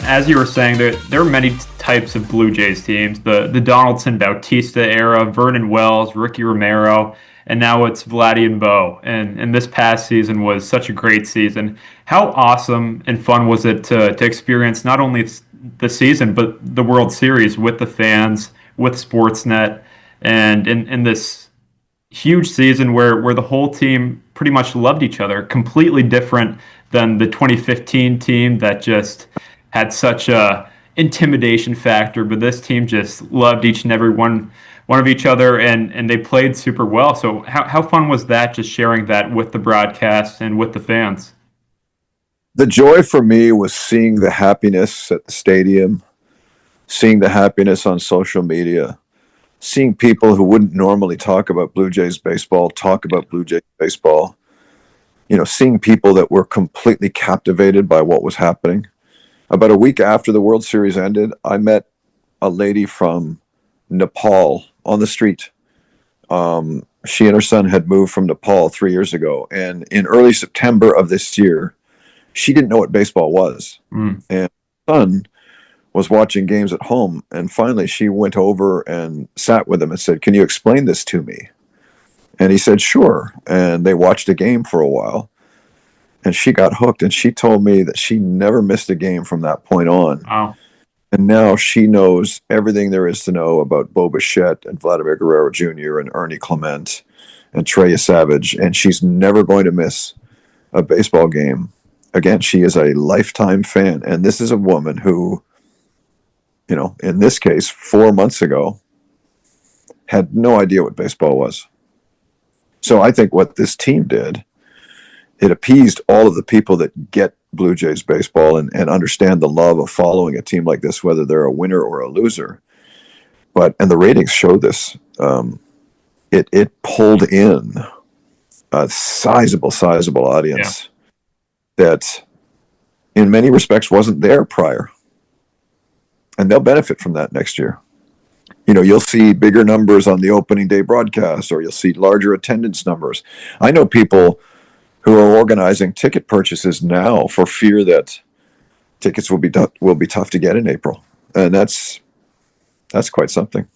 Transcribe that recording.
as you were saying, there are many types of Blue Jays teams. The Donaldson Bautista era, Vernon Wells, Ricky Romero, and now it's Vladdy and Bo. And this past season was such a great season. How awesome and fun was it to experience not only the season but the World Series with the fans, with Sportsnet, and in this huge season where the whole team pretty much loved each other, completely different than the 2015 team that just had such a intimidation factor, but this team just loved each and every one of each other, and they played super well. So how fun was that, just sharing that with the broadcast and with the fans? The joy for me was seeing the happiness at the stadium, seeing the happiness on social media, seeing people who wouldn't normally talk about Blue Jays baseball talk about Blue Jays baseball, seeing people that were completely captivated by what was happening. About a week after the World Series ended, I met a lady from Nepal on the street. She and her son had moved from Nepal 3 years ago, and in early September of this year, she didn't know what baseball was. And her son was watching games at home, and finally she went over and sat with him and said, "Can you explain this to me?" And he said, "Sure." And they watched a game for a while, and she got hooked, and she told me that she never missed a game from that point on. Wow. And now she knows everything there is to know about Bo Bichette and Vladimir Guerrero Jr. and Ernie Clement and Treya Savage, and she's never going to miss a baseball game. Again, she is a lifetime fan, and this is a woman who, in this case, 4 months ago, had no idea what baseball was. So I think what this team did, it appeased all of the people that get Blue Jays baseball and understand the love of following a team like this, whether they're a winner or a loser. And the ratings show this. It pulled in a sizable audience that in many respects wasn't there prior. And they'll benefit from that next year. You'll see bigger numbers on the opening day broadcast, or you'll see larger attendance numbers. I know people who are organizing ticket purchases now for fear that tickets will be tough to get in April, and that's quite something.